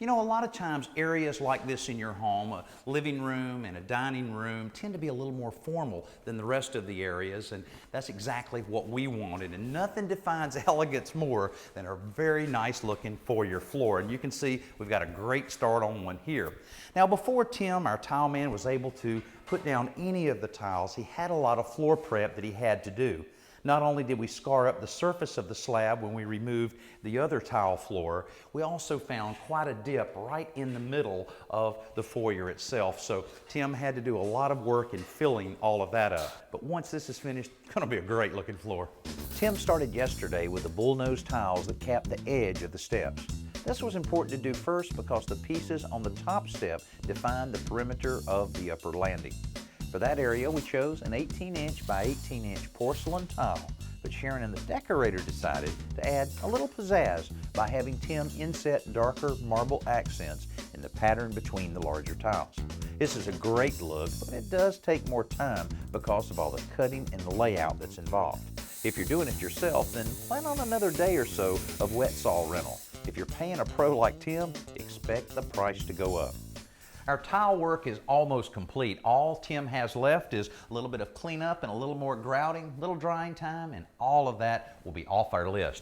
You know, a lot of times areas like this in your home, a living room and a dining room, tend to be a little more formal than the rest of the areas, and that's exactly what we wanted. And nothing defines elegance more than a very nice looking foyer floor. And you can see we've got a great start on one here. Now, before Tim, our tile man, was able to put down any of the tiles, he had a lot of floor prep that he had to do. Not only did we scar up the surface of the slab when we removed the other tile floor, we also found quite a dip right in the middle of the foyer itself. So Tim had to do a lot of work in filling all of that up. But once this is finished, it's going to be a great looking floor. Tim started yesterday with the bullnose tiles that cap the edge of the steps. This was important to do first because the pieces on the top step define the perimeter of the upper landing. For that area, we chose an 18-inch by 18-inch porcelain tile, but Sharon and the decorator decided to add a little pizzazz by having Tim inset darker marble accents in the pattern between the larger tiles. This is a great look, but it does take more time because of all the cutting and the layout that's involved. If you're doing it yourself, then plan on another day or so of wet saw rental. If you're paying a pro like Tim, expect the price to go up. Our tile work is almost complete. All Tim has left is a little bit of cleanup and a little more grouting, little drying time, and all of that will be off our list.